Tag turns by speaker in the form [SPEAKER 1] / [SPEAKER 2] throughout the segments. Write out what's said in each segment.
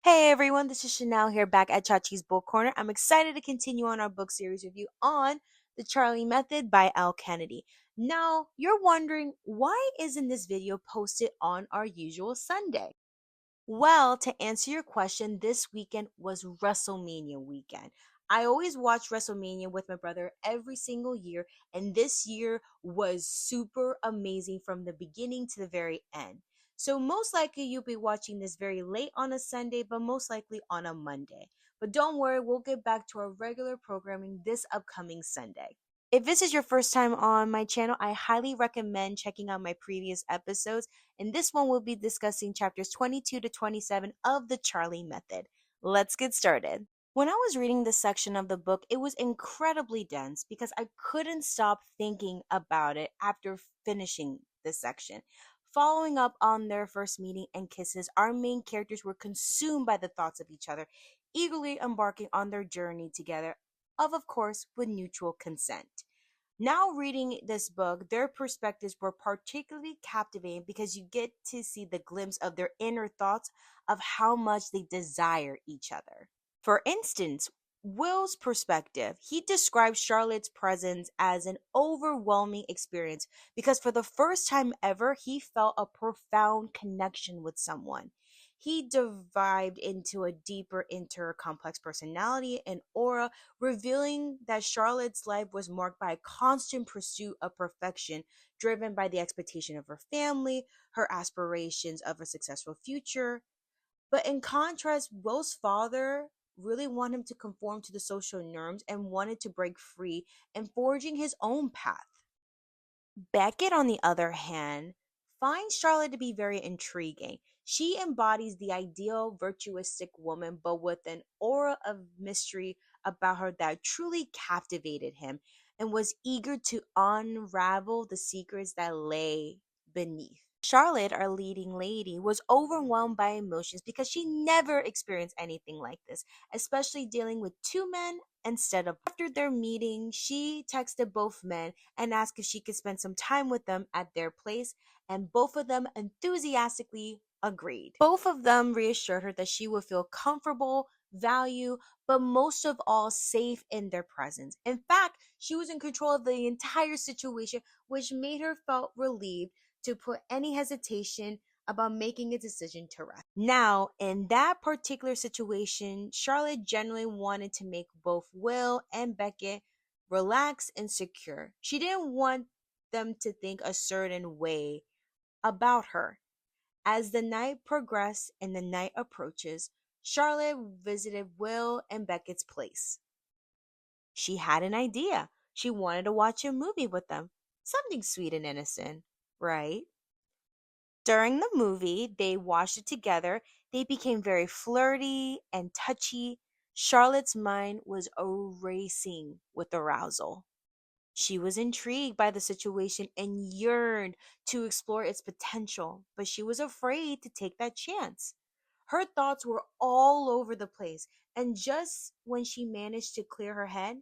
[SPEAKER 1] Hey everyone, this is Chanel here back at Chachi's Book Corner. I'm excited to continue on our book series review on The Charlie Method by Elle Kennedy. Now, you're wondering, why isn't this video posted on our usual Sunday? Well, to answer your question, this weekend was WrestleMania weekend. I always watch WrestleMania with my brother every single year, and this year was super amazing from the beginning to the very end. So, most likely, you'll be watching this very late on a Sunday, but most likely on a Monday. But don't worry, we'll get back to our regular programming this upcoming Sunday. If this is your first time on my channel, I highly recommend checking out my previous episodes. In this one, we'll be discussing chapters 22 to 27 of the Charlie Method. Let's get started. When I was reading this section of the book, it was incredibly dense because I couldn't stop thinking about it after finishing this section. Following up on their first meeting and kisses, our main characters were consumed by the thoughts of each other, eagerly embarking on their journey together, of course, with mutual consent. Now, reading this book, their perspectives were particularly captivating because you get to see the glimpse of their inner thoughts of how much they desire each other. For instance, Will's perspective, he described Charlotte's presence as an overwhelming experience because for the first time ever, he felt a profound connection with someone. He dived into a deeper into her complex personality and aura, revealing that Charlotte's life was marked by a constant pursuit of perfection, driven by the expectation of her family, her aspirations of a successful future. But in contrast, Will's father really wanted him to conform to the social norms and wanted to break free and forging his own path. Beckett, on the other hand, finds Charlotte to be very intriguing. She embodies the ideal virtuistic woman, but with an aura of mystery about her that truly captivated him and was eager to unravel the secrets that lay beneath. Charlotte, our leading lady, was overwhelmed by emotions because she never experienced anything like this, especially dealing with two men instead of. After their meeting, she texted both men and asked if she could spend some time with them at their place, and both of them enthusiastically agreed. Both of them reassured her that she would feel comfortable, valued, but most of all, safe in their presence. In fact, she was in control of the entire situation, which made her felt relieved to put any hesitation about making a decision to rest. Now, in that particular situation, Charlotte generally wanted to make both Will and Beckett relax and secure. She didn't want them to think a certain way about her. As the night progressed and the night approaches, Charlotte visited Will and Beckett's place. She had an idea. She wanted to watch a movie with them. Something sweet and innocent, right? During the movie, they watched it together. They became very flirty and touchy. Charlotte's mind was racing with arousal. She was intrigued by the situation and yearned to explore its potential, but she was afraid to take that chance. Her thoughts were all over the place, and just when she managed to clear her head,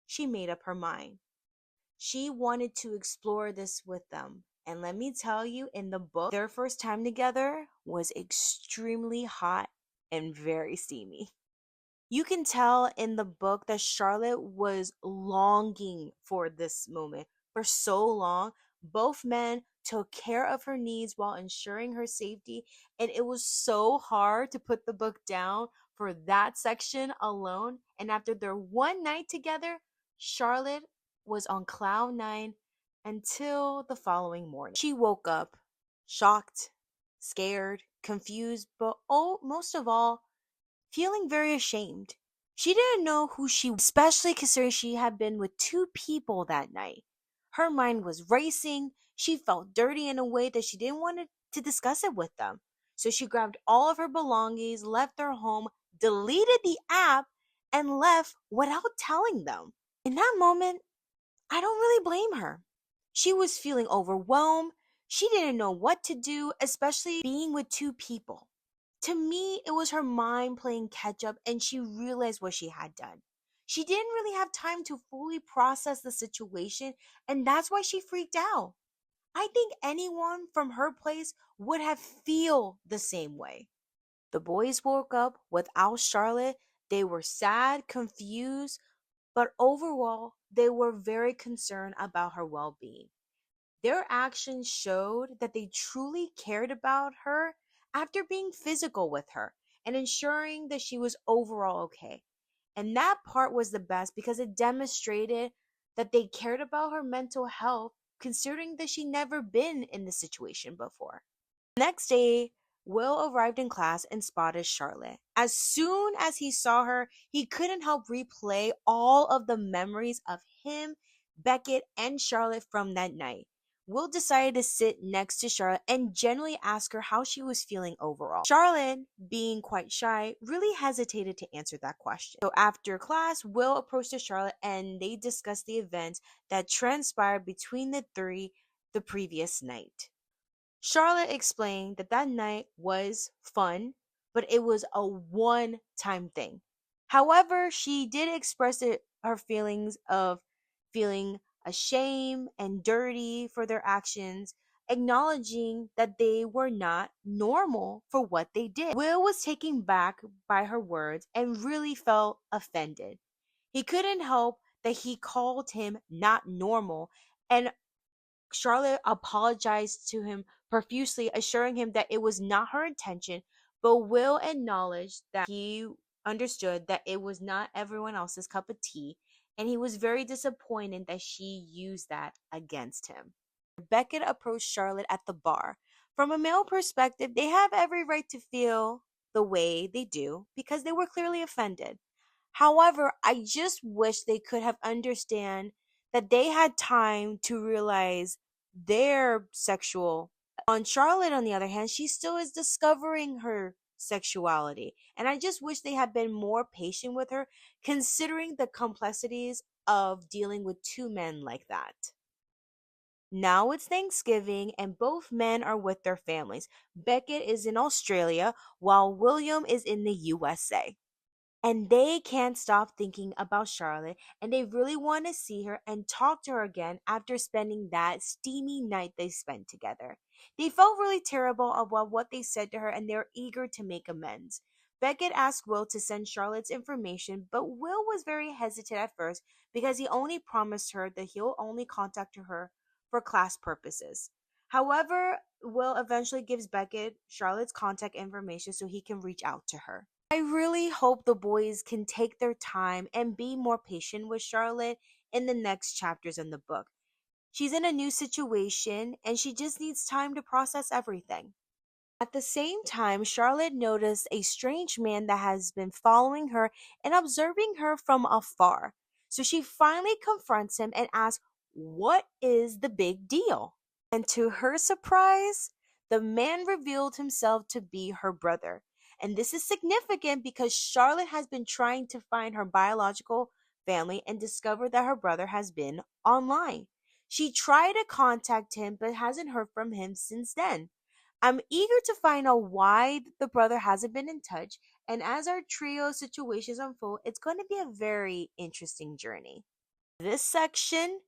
[SPEAKER 1] she made up her mind. She wanted to explore this with them. And let me tell you, in the book, their first time together was extremely hot and very steamy. You can tell in the book that Charlotte was longing for this moment for so long. Both men took care of her needs while ensuring her safety, and it was so hard to put the book down for that section alone. And after their one night together, Charlotte was on cloud nine until the following morning. She woke up shocked, scared, confused, but most of all, feeling very ashamed. She didn't know who she was, especially considering she had been with two people that night. Her mind was racing. She felt dirty in a way that she didn't want to discuss it with them. So she grabbed all of her belongings, left their home, deleted the app, and left without telling them. In that moment, I don't really blame her. She was feeling overwhelmed. She didn't know what to do, especially being with two people. To me, it was her mind playing catch up and she realized what she had done. She didn't really have time to fully process the situation, and that's why she freaked out. I think anyone from her place would have feel the same way. The boys woke up without Charlotte. They were sad, confused, but overall, they were very concerned about her well being. Their actions showed that they truly cared about her after being physical with her and ensuring that she was overall okay. And that part was the best because it demonstrated that they cared about her mental health, considering that she never been in the situation before. Next day, Will arrived in class and spotted Charlotte. As soon as he saw her, he couldn't help replay all of the memories of him, Beckett, and Charlotte from that night. Will decided to sit next to Charlotte and genuinely ask her how she was feeling overall. Charlotte, being quite shy, really hesitated to answer that question. So after class, Will approached Charlotte and they discussed the events that transpired between the three the previous night. Charlotte explained that that night was fun, but it was a one time thing. However, she did express her feelings of feeling ashamed and dirty for their actions, acknowledging that they were not normal for what they did. Will was taken back by her words and really felt offended. He couldn't help that he called him not normal, and Charlotte apologized to him profusely, assuring him that it was not her intention, but Will acknowledged that he understood that it was not everyone else's cup of tea, and he was very disappointed that she used that against him. Beckett approached Charlotte at the bar. From a male perspective, they have every right to feel the way they do because they were clearly offended. However, I just wish they could have understand that they had time to realize their sexual. On Charlotte, on the other hand, she still is discovering her sexuality. And I just wish they had been more patient with her, considering the complexities of dealing with two men like that. Now it's Thanksgiving and both men are with their families. Beckett is in Australia while William is in the USA. And they can't stop thinking about Charlotte and they really want to see her and talk to her again after spending that steamy night they spent together. They felt really terrible about what they said to her and they're eager to make amends. Beckett asked Will to send Charlotte's information, but Will was very hesitant at first because he only promised her that he'll only contact her for class purposes. However, Will eventually gives Beckett Charlotte's contact information so he can reach out to her. I really hope the boys can take their time and be more patient with Charlotte in the next chapters in the book. She's in a new situation and she just needs time to process everything. At the same time, Charlotte noticed a strange man that has been following her and observing her from afar. So she finally confronts him and asks, "What is the big deal?" And to her surprise, the man revealed himself to be her brother. And this is significant because Charlotte has been trying to find her biological family and discovered that her brother has been online. She tried to contact him but hasn't heard from him since then. I'm eager to find out why the brother hasn't been in touch, and as our trio situations unfold, it's going to be a very interesting journey. This section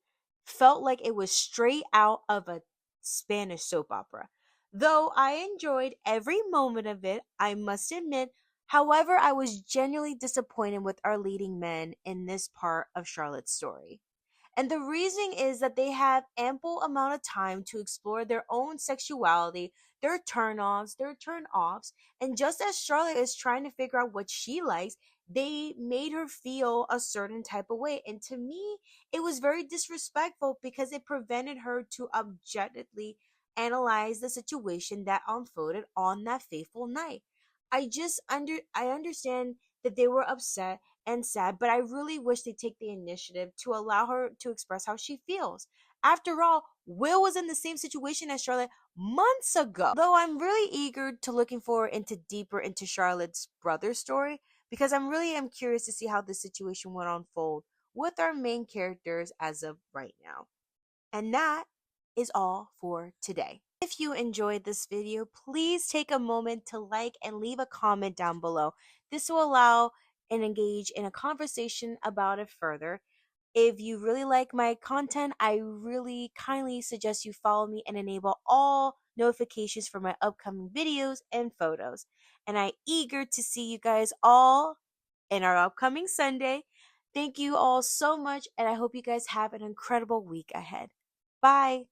[SPEAKER 1] felt like it was straight out of a Spanish soap opera. Though I enjoyed every moment of it, I must admit, however, I was genuinely disappointed with our leading men in this part of Charlotte's story. And the reason is that they have ample amount of time to explore their own sexuality, their turn-ons, their turn-offs, and just as Charlotte is trying to figure out what she likes, they made her feel a certain type of way. And to me, it was very disrespectful because it prevented her to objectively analyze the situation that unfolded on that fateful night. I understand that they were upset and sad, but I really wish they take the initiative to allow her to express how she feels. After all, Will was in the same situation as Charlotte months ago. Though I'm really eager to looking forward into deeper into Charlotte's brother story because I'm really am curious to see how the situation will unfold with our main characters as of right now. And that is all for today. If you enjoyed this video, please take a moment to like and leave a comment down below. This will allow and engage in a conversation about it further. If you really like my content, I really kindly suggest you follow me and enable all notifications for my upcoming videos and photos. And I eager to see you guys all in our upcoming Sunday. Thank you all so much, and I hope you guys have an incredible week ahead. Bye.